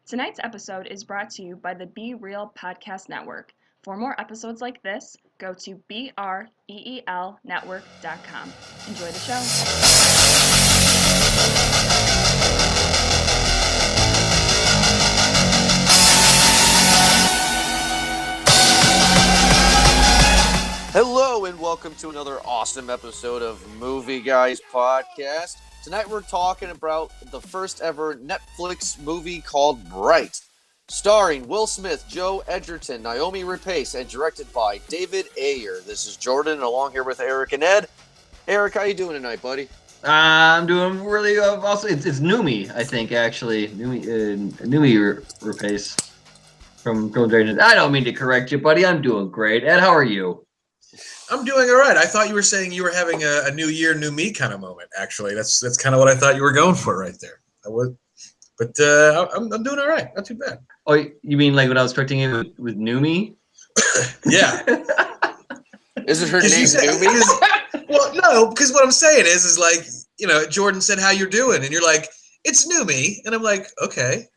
Tonight's episode is brought to you by the Be Real Podcast Network. For more episodes like this, go to BREELnetwork.com. Enjoy the show. Hello and welcome to another awesome episode of Movie Guys Podcast. Tonight we're talking about the first ever Netflix movie called Bright, starring Will Smith, Joe Edgerton, Naomi Rapace, and directed by David Ayer. This is Jordan, along here with Eric and Ed. Eric, how you doing tonight, buddy? I'm doing really also. It's Numi, I think, actually. Numi Rapace from Girl Dragon. I don't mean to correct you, buddy. I'm doing great. Ed, how are you? I'm doing all right. I thought you were saying you were having a new year, new me kind of moment. Actually, that's kind of what I thought you were going for right there. I'm doing all right. Not too bad. Oh, you mean like when I was correcting you with Numi? Yeah. Is it her name, Numi? Well, no, because what I'm saying is like, you know, Jordan said how you're doing, and you're like, it's Numi, and I'm like, okay,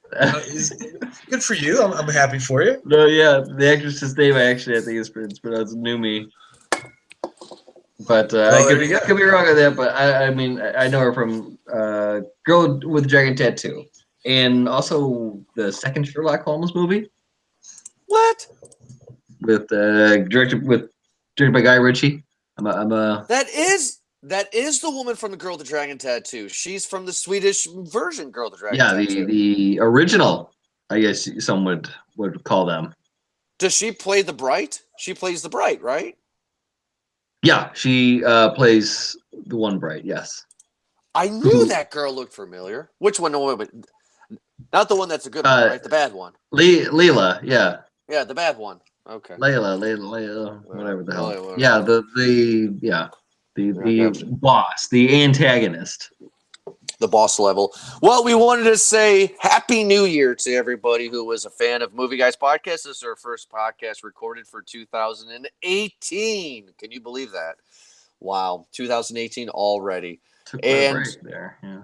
good for you. I'm happy for you. No, yeah, the actress's name I think it's pronounced Numi. But I could be wrong on that. But I mean, I know her from Girl with the Dragon Tattoo, and also the second Sherlock Holmes movie. What? With directed by Guy Ritchie. That is the woman from the Girl with the Dragon Tattoo. She's from the Swedish version Girl with the Dragon Tattoo. Yeah, the original, I guess some would call them. Does she play the Bright? She plays the Bright, right? Yeah, she plays the one Bright, yes. I knew that girl looked familiar. Which one? No, wait, not the one that's a good one, right? The bad one. Leela, yeah. Yeah, the bad one. Okay. Layla, whatever the hell. Layla. Yeah, the boss, the antagonist. The boss level. Well, we wanted to say Happy New Year to everybody who was a fan of Movie Guys Podcast. This is our first podcast recorded for 2018. Can you believe that? Wow, 2018 already. Took a break there, yeah.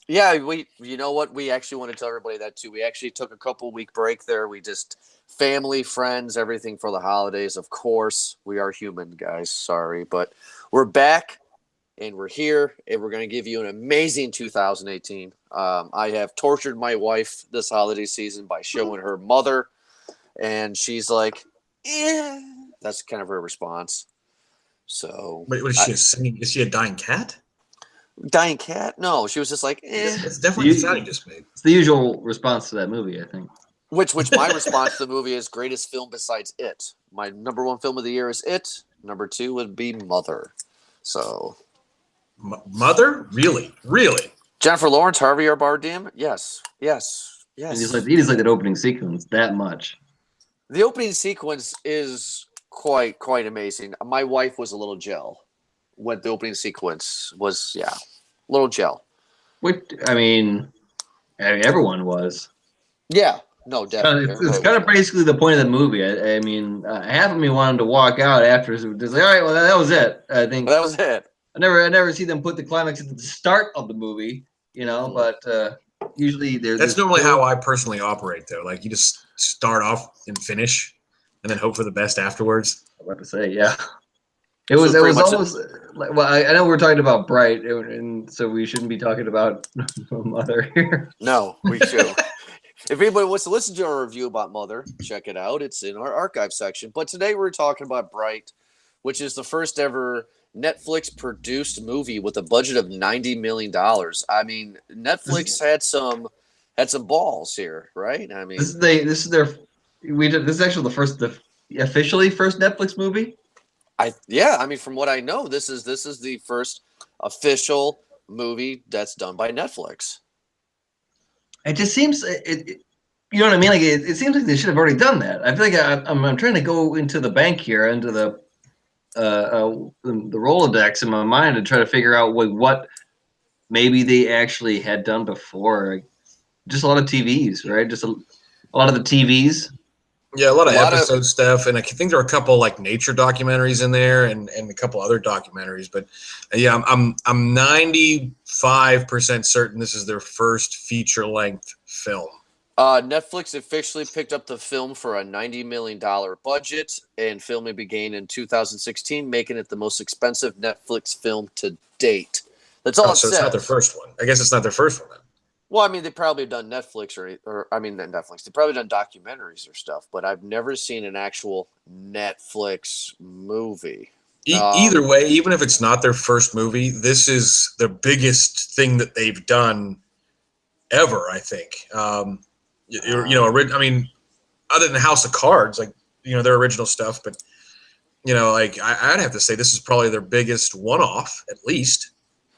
Yeah, you know what? We actually want to tell everybody that too. We actually took a couple-week break there. We just family, friends, everything for the holidays. Of course, we are human, guys. Sorry, but we're back. And we're here, and we're going to give you an amazing 2018. I have tortured my wife this holiday season by showing her Mother, and she's like, "Yeah." That's kind of her response. So, Wait, what is she singing? Is she a dying cat? Dying cat? No, she was just like, "Eh." That's definitely the sound you just made. It's the usual response to that movie, I think. Which my response to the movie is greatest film besides It. My number one film of the year is It. Number two would be Mother. So. Mother? Really? Jennifer Lawrence, Harvey R. Bardem? Yes. And he just like that opening sequence that much. The opening sequence is quite amazing. My wife was a little gel when the opening sequence was, a little gel. I mean, everyone was. Yeah, no, definitely. It's kind of basically the point of the movie. I mean, half of me wanted to walk out after. Just like, all right, well, that was it. I think that was it. I never see them put the climax at the start of the movie, you know. But usually that's normally how I personally operate, though. Like you just start off and finish, and then hope for the best afterwards. I'm about to say, yeah. It was almost like, well, I know we're talking about Bright, and so we shouldn't be talking about Mother here. No, we should. If anybody wants to listen to our review about Mother, check it out. It's in our archive section. But today we're talking about Bright, which is the first ever Netflix produced movie with a budget of $90 million. I mean, Netflix had some balls here, right? I mean, this is actually the officially first Netflix movie. I mean, from what I know, this is the first official movie that's done by Netflix. It just seems you know what I mean? Like it seems like they should have already done that. I feel like I'm trying to go into the bank here, into the Rolodex in my mind and try to figure out what maybe they actually had done before. Just a lot of TVs, right? Just a lot of the TVs. Yeah, a lot of episode stuff, and I think there are a couple like nature documentaries in there, and a couple other documentaries. But yeah, I'm 95% certain this is their first feature length film. Netflix officially picked up the film for a $90 million budget, and filming began in 2016, making it the most expensive Netflix film to date. That's all Oh, it so it's not their says. first one. I guess it's not their first one then. Well, I mean, they probably done Netflix or I mean, not Netflix. They probably done documentaries or stuff, but I've never seen an actual Netflix movie. Either way, even if it's not their first movie, this is the biggest thing that they've done ever. I think. I mean, other than House of Cards, like their original stuff, but like I'd have to say this is probably their biggest one-off, at least.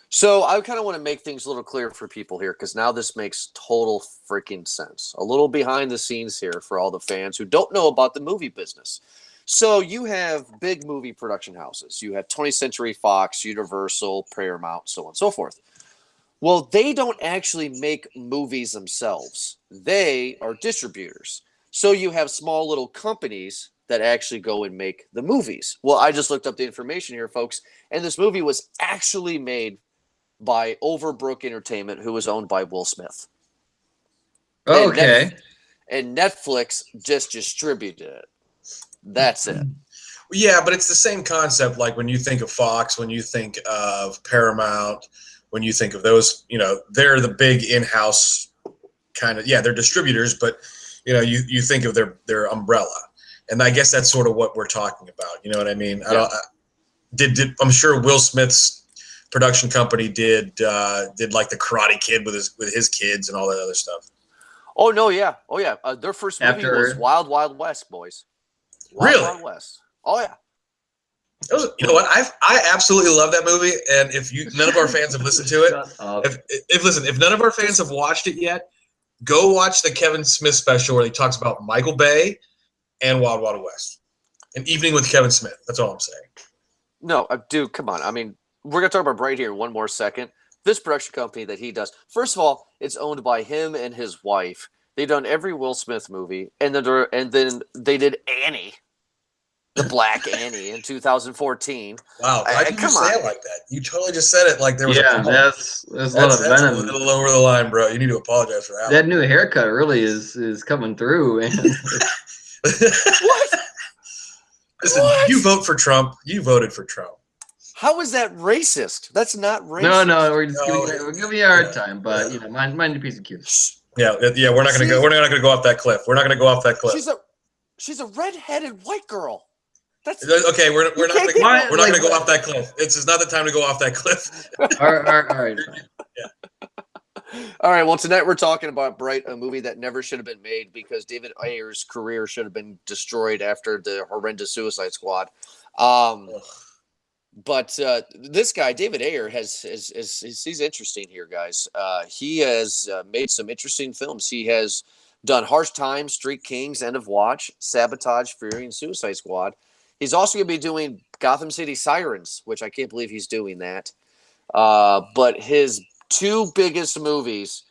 So I kind of want to make things a little clear for people here because now this makes total freaking sense. A little behind the scenes here for all the fans who don't know about the movie business. So you have big movie production houses. You have 20th Century Fox, Universal, Paramount, so on and so forth. Well, they don't actually make movies themselves. They are distributors. So you have small little companies that actually go and make the movies. Well, I just looked up the information here, folks, and this movie was actually made by Overbrook Entertainment, who was owned by Will Smith. Okay. And Netflix just distributed it. That's it. Yeah, but it's the same concept. Like when you think of Fox, when you think of Paramount, when you think of those, they're the big in-house kind of. Yeah, they're distributors, but you think of their umbrella, and I guess that's sort of what we're talking about. You know what I mean? Yeah. I'm sure Will Smith's production company did like the Karate Kid with his kids and all that other stuff. Oh no, yeah, their first movie After- was Wild Wild West, boys. Really? Wild West. Oh yeah. You know what? I absolutely love that movie, and if none of our fans have listened to it, Shut up. if none of our fans have watched it yet, go watch the Kevin Smith special where he talks about Michael Bay and Wild Wild West. An Evening with Kevin Smith. That's all I'm saying. No, dude, come on. I mean, we're gonna talk about Bright here one more second. This production company that he does, first of all, it's owned by him and his wife. They've done every Will Smith movie, and then they did Annie, the Black Annie, in 2014. Wow, why did you say it like that? You totally just said it like there was a problem. that's a lot of That's a venom. little over the line, bro. You need to apologize for that. That new haircut really is coming through. And What? Listen, What? you vote for Trump. You voted for Trump. How is that racist? That's not racist. no, we're just No, giving you a hard yeah, time, but yeah. mind your piece of cute. Yeah. We're not gonna go. We're not gonna go off that cliff. We're not gonna go off that cliff. She's a red-headed white girl. That's Okay, we're not can't gonna, get- we're not gonna go off that cliff. It's not the time to go off that cliff. All right. Fine. All right. Well, tonight we're talking about Bright, a movie that never should have been made because David Ayer's career should have been destroyed after the horrendous Suicide Squad. But this guy, David Ayer, he's interesting here, guys. He has made some interesting films. He has done Harsh Times, Street Kings, End of Watch, Sabotage, Fury, and Suicide Squad. He's also going to be doing Gotham City Sirens, which I can't believe he's doing that. But his two biggest movies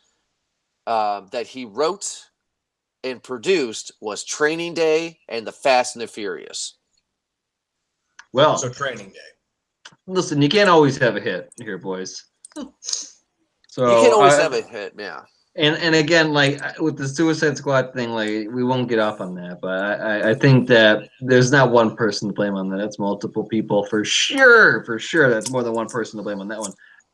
that he wrote and produced was Training Day and The Fast and the Furious. Well, So Training Day. listen, you can't always have a hit here, boys. So You can't always have a hit, yeah. And again, like with the Suicide Squad thing, like we won't get off on that, but I think that there's not one person to blame on that. It's multiple people for sure. That's more than one person to blame on that one.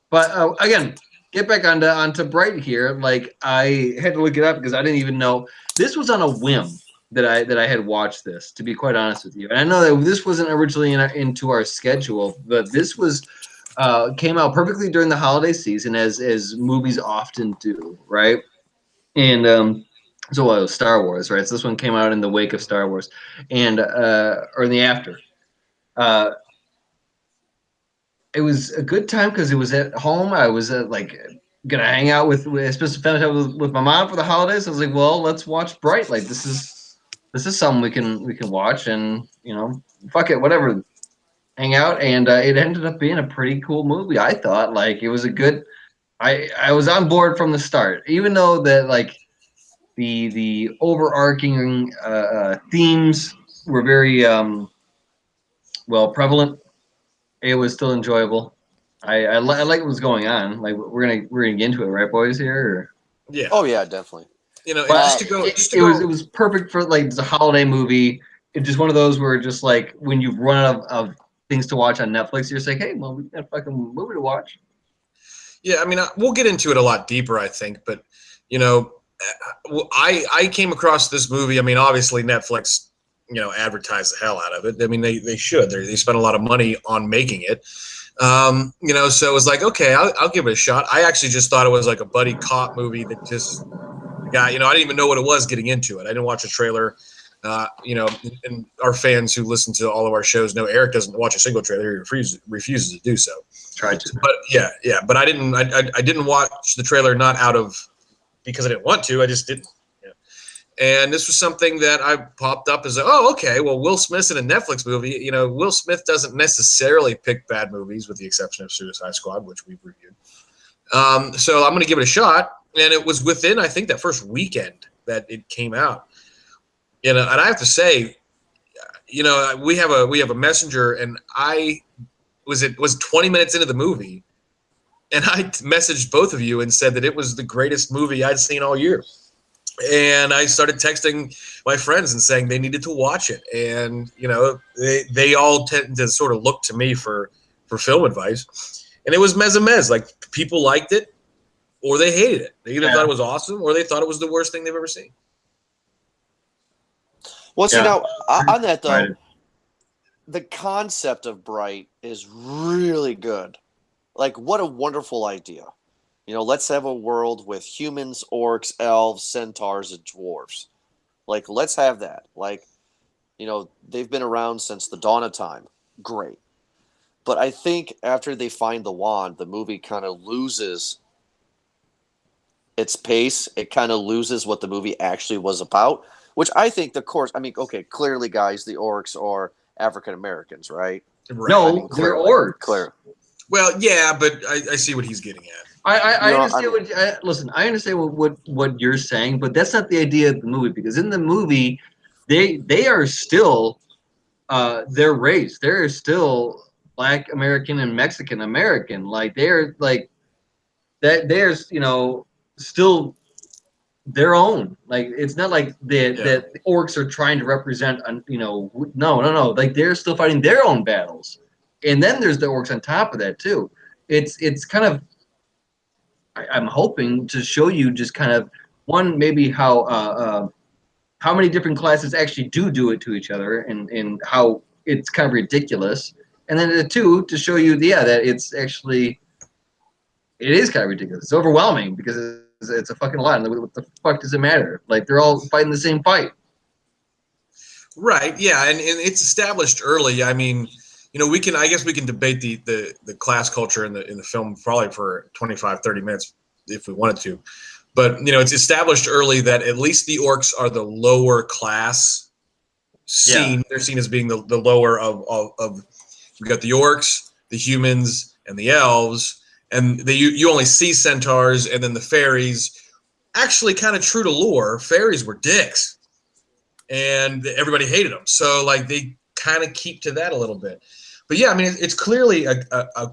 But again, get back onto Bright here. Like I had to look it up because I didn't even know this was on a whim that I had watched this. To be quite honest with you, and I know that this wasn't originally into our schedule, but this was. Came out perfectly during the holiday season, as movies often do, right? And so it was Star Wars, right? So this one came out in the wake of Star Wars, and or in the after. It was a good time because it was at home. I was like gonna hang out with especially family time with my mom for the holidays. I was like, well, let's watch Bright. Like this is something we can watch, and fuck it, whatever. Hang out, and it ended up being a pretty cool movie. I thought like it was a good. I was on board from the start, even though that like the overarching themes were very well prevalent. It was still enjoyable. I like what was going on. Like we're gonna get into it, right, boys? Here. Or? Yeah. Oh yeah, definitely. You know, and But just to go, it was perfect for like it's a holiday movie. It's just one of those where just like when you've run out of things to watch on Netflix, you're just like, hey, well, we got a fucking movie to watch. Yeah, I mean, we'll get into it a lot deeper, I think, but you know, I came across this movie. I mean, obviously Netflix, advertised the hell out of it. I mean, they should. They spent a lot of money on making it. So it was like, okay, I'll give it a shot. I actually just thought it was like a buddy cop movie that just the guy, I didn't even know what it was getting into it. I didn't watch a trailer. And our fans who listen to all of our shows know Eric doesn't watch a single trailer. He refuses to do so. Tried to. But yeah. But I didn't watch the trailer not out of because I didn't want to. I just didn't. Yeah. And this was something that I popped up as, okay, well, Will Smith's in a Netflix movie. Will Smith doesn't necessarily pick bad movies, with the exception of Suicide Squad, which we've reviewed. So I'm going to give it a shot. And it was within, I think, that first weekend that it came out. And I have to say, we have a messenger, and I was 20 minutes into the movie, and I messaged both of you and said that it was the greatest movie I'd seen all year. And I started texting my friends and saying they needed to watch it. And, they all tend to sort of look to me for film advice. And it was mez. Like, people liked it or they hated it. They either thought it was awesome or they thought it was the worst thing they've ever seen. Well, see, now, on that, though, Right. the concept of Bright is really good. Like, what a wonderful idea. Let's have a world with humans, orcs, elves, centaurs, and dwarves. Like, let's have that. Like, they've been around since the dawn of time. Great. But I think after they find the wand, the movie kind of loses its pace. It kind of loses what the movie actually was about, which I think clearly, guys, the orcs are African Americans, right? No, they're orcs. Clear. Well, yeah, but I see what he's getting at. I understand listen, I understand what you're saying, but that's not the idea of the movie, because in the movie they are still their race. They're still Black American and Mexican American. Like they're like that there's still their own. Like it's not like that the orcs are trying to represent no. Like they're still fighting their own battles. And then there's the orcs on top of that too. It's kind of I'm hoping to show you just kind of one, maybe how many different classes actually do it to each other, and how it's kind of ridiculous. And then the two, to show you that it is kind of ridiculous. It's overwhelming because it's a fucking lot. And what the fuck does it matter? Like they're all fighting the same fight. Right. Yeah. And it's established early. I mean, I guess we can debate the class culture in the film probably for 25, 30 minutes if we wanted to. But, it's established early that at least the orcs are the lower class seen. Yeah. They're seen as being the lower of we got the orcs, the humans, and the elves. And you only see centaurs and then the fairies. Actually, kind of true to lore, fairies were dicks. And everybody hated them. So, like, they kind of keep to that a little bit. But yeah, I mean, it's clearly a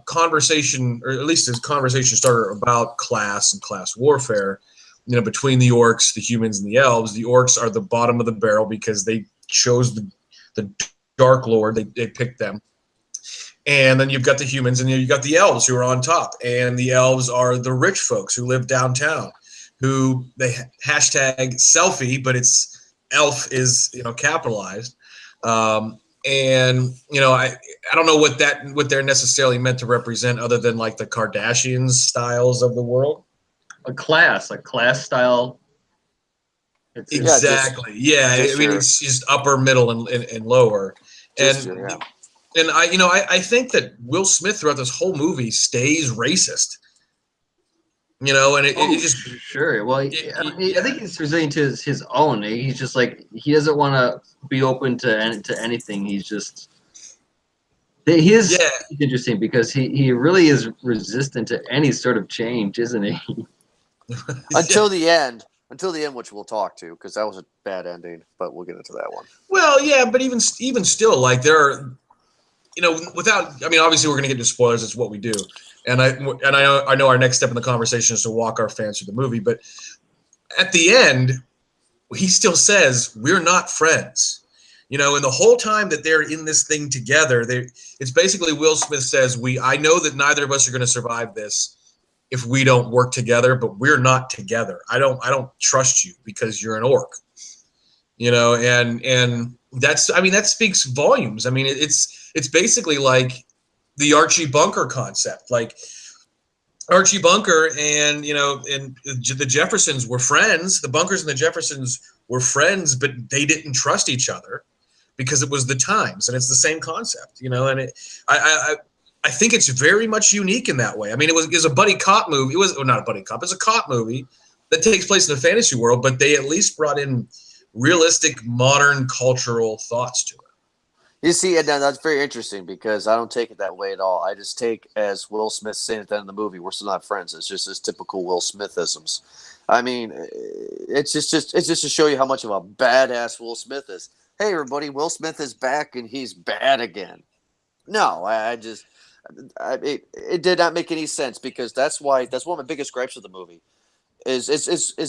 conversation, or at least a conversation starter about class and class warfare, between the orcs, the humans, and the elves. The orcs are the bottom of the barrel because they chose the Dark Lord. They picked them. And then you've got the humans, and you've got the elves who are on top. And the elves are the rich folks who live downtown, who they hashtag selfie, but it's elf is, capitalized. And I don't know what they're necessarily meant to represent, other than like the Kardashian styles of the world. A class style. Exactly. It's just upper, middle, and lower. And I think that Will Smith throughout this whole movie stays racist. And it just sure. Well, I think he's resilient to his own. He's just like he doesn't want to be open to anything. He's just it's interesting because he really is resistant to any sort of change, isn't he? Until the end, which we'll talk to, because that was a bad ending. But we'll get into that one. Well, yeah, but even still, like there are, obviously we're going to get into spoilers. It's what we do. And I know our next step in the conversation is to walk our fans through the movie, but at the end, he still says, we're not friends. And the whole time that they're in this thing together, it's basically Will Smith says, I know that neither of us are going to survive this if we don't work together, but we're not together. I don't trust you because you're an orc. And that speaks volumes. I mean, it's basically like the Archie Bunker concept. Like Archie Bunker and the Jeffersons were friends. The Bunkers and the Jeffersons were friends, but they didn't trust each other because it was the times, and it's the same concept, and I think it's very much unique in that way. I mean, it was a buddy cop movie. It was not a buddy cop. It's a cop movie that takes place in the fantasy world, but they at least brought in realistic, modern cultural thoughts to it. You see, and that's very interesting because I don't take it that way at all. I just take as Will Smith saying at the end of the movie, "We're still not friends." It's just his typical Will Smithisms. I mean, it's just to show you how much of a badass Will Smith is. Hey, everybody, Will Smith is back and he's bad again. No, it did not make any sense because that's one of my biggest gripes with the movie is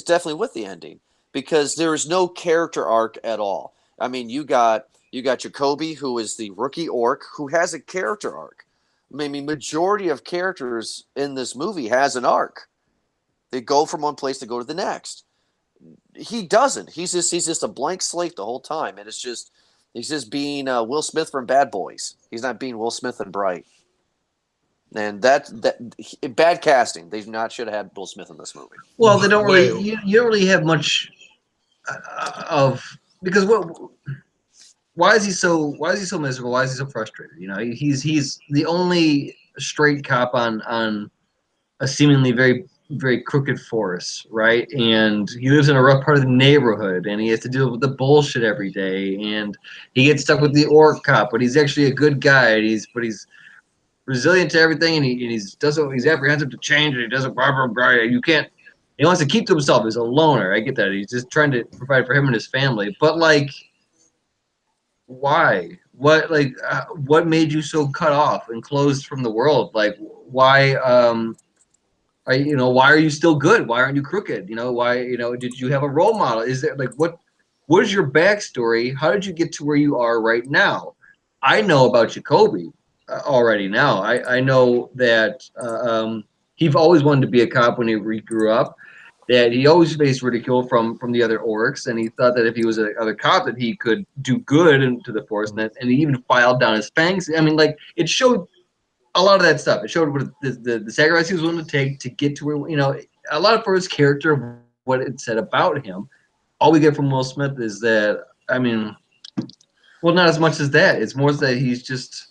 definitely with the ending because there is no character arc at all. I mean, you got Jacoby, who is the rookie orc, who has a character arc. I mean, majority of characters in this movie has an arc. They go from one place to go to the next. He doesn't. He's just a blank slate the whole time, and he's just being Will Smith from Bad Boys. He's not being Will Smith and Bright. And that bad casting. They should have had Will Smith in this movie. Well, they don't really. You don't really have much of because why is he so miserable? Why is he so frustrated? He's the only straight cop on a seemingly very very crooked force, right? And he lives in a rough part of the neighborhood, and he has to deal with the bullshit every day. And he gets stuck with the orc cop, but he's actually a good guy. And he's resilient to everything, and he's apprehensive to change, and he doesn't blah blah blah. You can't. He wants to keep to himself. He's a loner. I get that. He's just trying to provide for him and his family. But like, why? What made you so cut off and closed from the world? Like, why? Why are you still good? Why aren't you crooked? Why? Did you have a role model? Is there what is your backstory? How did you get to where you are right now? I know about Jacoby already now. I know that he always wanted to be a cop when he grew up. That he always faced ridicule from the other orcs, and he thought that if he was another cop, that he could do good into the force, and he even filed down his fangs. I mean, like it showed a lot of that stuff. It showed what the sacrifice he was willing to take to get to where a lot of for his character of what it said about him. All we get from Will Smith is that well, not as much as that. It's more that he's just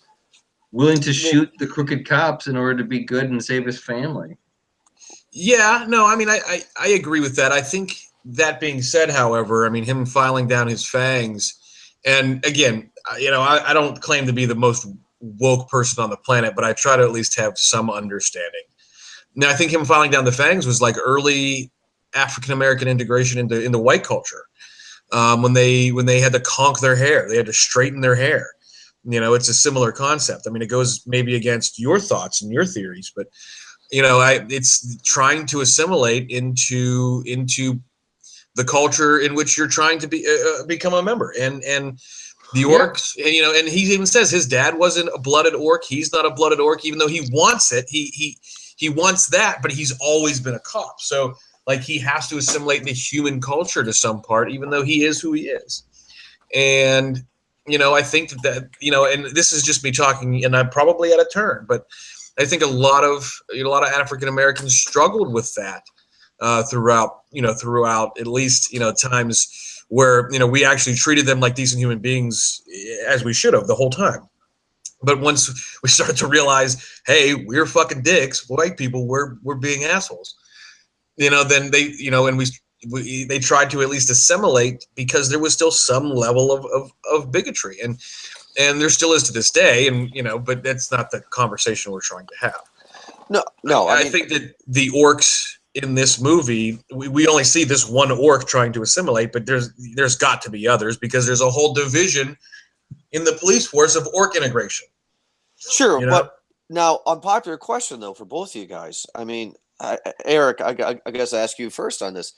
willing to shoot the crooked cops in order to be good and save his family. Yeah, no, I mean, I agree with that. I think that being said, however, I mean, him filing down his fangs, and again, I don't claim to be the most woke person on the planet, but I try to at least have some understanding. Now, I think him filing down the fangs was like early African American integration into white culture. When they had to conk their hair, they had to straighten their hair. It's a similar concept. I mean, it goes maybe against your thoughts and your theories, but it's trying to assimilate into the culture in which you're trying to become a member. And the orcs, and he even says his dad wasn't a blooded orc. He's not a blooded orc, even though he wants it. He wants that, but he's always been a cop. So like he has to assimilate the human culture to some part, even though he is who he is. And I think that and this is just me talking, and I'm probably at a turn, but I think a lot of African Americans struggled with that throughout at least times where we actually treated them like decent human beings as we should have the whole time. But once we started to realize, hey, we're fucking dicks, white people, we're being assholes. Then they and they tried to at least assimilate because there was still some level of bigotry and there still is to this day, and but that's not the conversation we're trying to have. No, I think that the orcs in this movie, we only see this one orc trying to assimilate, but there's got to be others because there's a whole division in the police force of orc integration. Sure, but now unpopular question though for both of you guys. I mean, Eric, I guess I ask you first on this.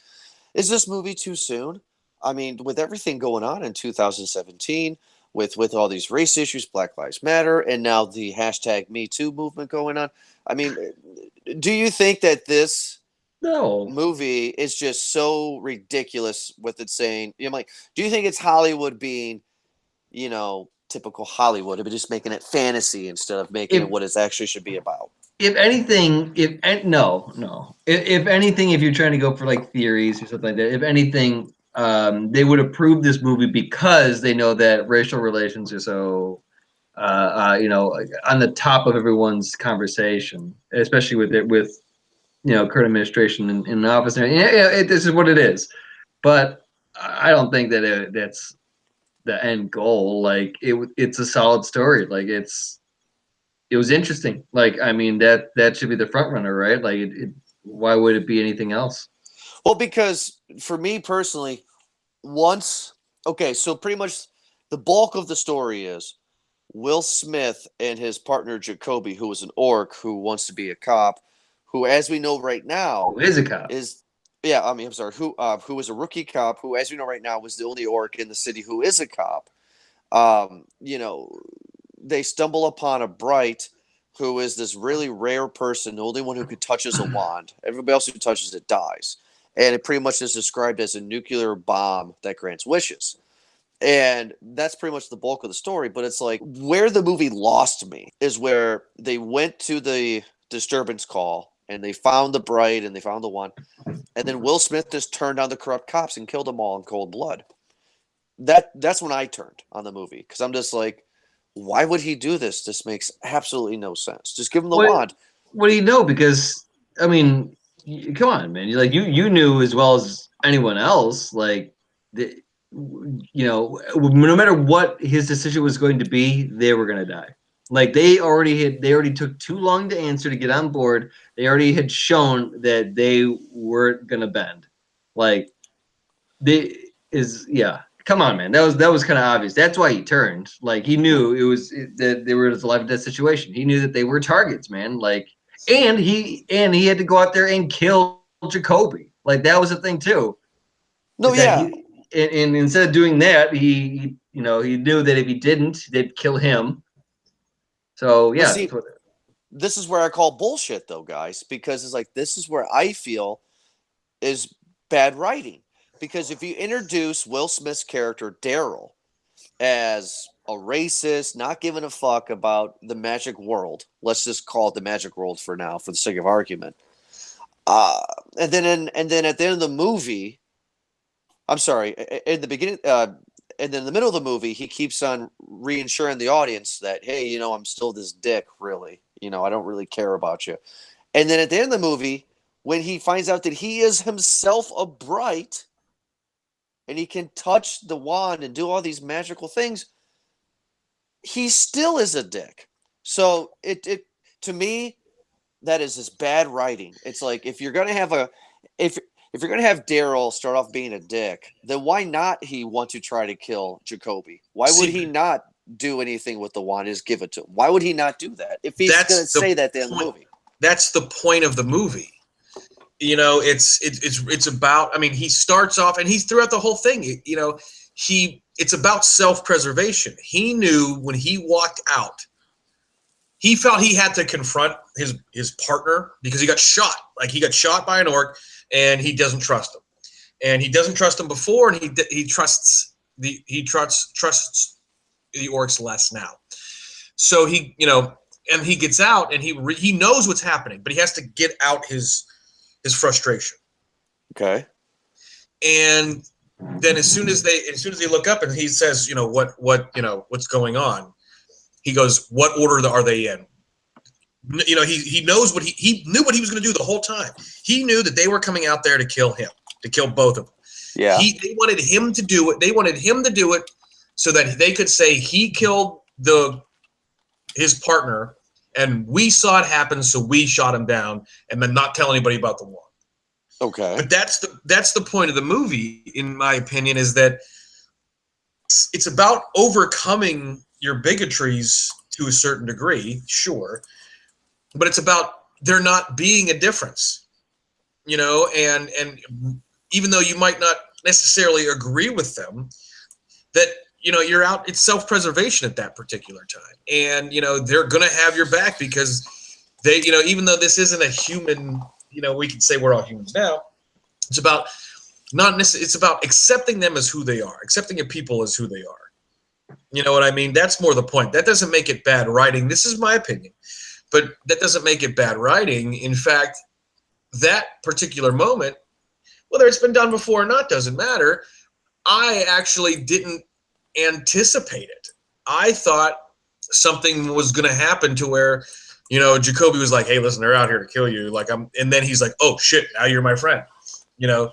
is this movie too soon? I mean, with everything going on in 2017, with all these race issues, Black Lives Matter, and now the hashtag Me Too movement going on. I mean, do you think that this No. movie is just so ridiculous with it saying, like, do you think it's Hollywood being, typical Hollywood, but just making it fantasy instead of making If it what it actually should be about? if anything, no. If anything, if you're trying to go for like theories or something like that, if anything, they would approve this movie because they know that racial relations are so, on the top of everyone's conversation, especially with current administration in office. Yeah, this is what it is. But I don't think that that's the end goal. Like it's a solid story. Like it was interesting. Like I mean that should be the front runner, right? Like why would it be anything else? Well, because for me personally, so pretty much the bulk of the story is Will Smith and his partner Jacoby, who is an orc who wants to be a cop, who, as we know right now, Who is a cop? is I'm sorry, who is a rookie cop, who, as we know right now, was the only orc in the city who is a cop. Um, you know, they stumble upon a Bright, who is this really rare person, the only one who could touches a wand. Everybody else who touches it dies, and it pretty much is described as a nuclear bomb that grants wishes. And that's pretty much the bulk of the story. But it's like where the movie lost me is where they went to the disturbance call and they found the Bright and they found the one. And then Will Smith just turned on the corrupt cops and killed them all in cold blood. That's when I turned on the movie because I'm just like, why would he do this? This makes absolutely no sense. Just give him the What wand. what do you know? Because I mean, come on, man. You knew as well as anyone else. Like no matter what his decision was going to be, they were going to die. Like they already took too long to answer to get on board. They already had shown that they weren't going to bend. Like they is yeah. Come on, man. That was kind of obvious. That's why he turned. Like he knew that they were in a life and death situation. He knew that they were targets, man. Like and he had to go out there and kill Jacoby. Like that was the thing too. No, Is that yeah. he and instead of doing that, he knew that if he didn't, they'd kill him. So But yeah, see, this is where I call bullshit, though, guys, because it's like this is where I feel is bad writing. Because if you introduce Will Smith's character, Daryl, as a racist, not giving a fuck about the magic world, let's just call it the magic world for now, for the sake of argument. Uh, and then at the end of the movie, I'm sorry, in the beginning, and then in the middle of the movie, he keeps on reassuring the audience that, hey, I'm still this dick, really. I don't really care about you. And then at the end of the movie, when he finds out that he is himself a Bright and he can touch the wand and do all these magical things, he still is a dick. So it to me, that is just bad writing. It's like if you're gonna have if you're gonna have Daryl start off being a dick, then why not he want to try to kill Jacoby? Why would he not do anything with the wand? Just give it to him. Why would he not do that if he's gonna say that at the end of the movie? That's the point of the movie. It's about. I mean, he starts off and he's throughout the whole thing. It's about self-preservation. He knew when he walked out, he felt he had to confront his partner because he got shot. Like he got shot by an orc, and he doesn't trust him, and he doesn't trust him before, and he trusts the orcs less now. So and he gets out, and he knows what's happening, but he has to get out his frustration. Okay. And then as soon as they look up and he says, what's going on? He goes, what order are they in? He knows he knew what he was going to do the whole time. He knew that they were coming out there to kill him, to kill both of them. Yeah. They wanted him to do it. They wanted him to do it so that they could say he killed his partner, and we saw it happen, so we shot him down, and then not tell anybody about the war. Okay. But that's the point of the movie, in my opinion, is that it's about overcoming your bigotries to a certain degree, sure, but it's about there not being a difference, and even though you might not necessarily agree with them, that, you know, you're out, it's self-preservation at that particular time. And, you know, they're going to have your back because they, you know, even though this isn't a human, you know, we can say we're all humans now. It's about not necessarily, it's about accepting them as who they are, accepting a people as who they are. You know what I mean? That's more the point. That doesn't make it bad writing. This is my opinion, but that doesn't make it bad writing. In fact, that particular moment, whether it's been done before or not, doesn't matter. I actually didn't anticipate it. I thought something was going to happen to where, you know, Jacoby was like, hey, listen, they're out here to kill you. Like, and then he's like, oh shit, now you're my friend, you know?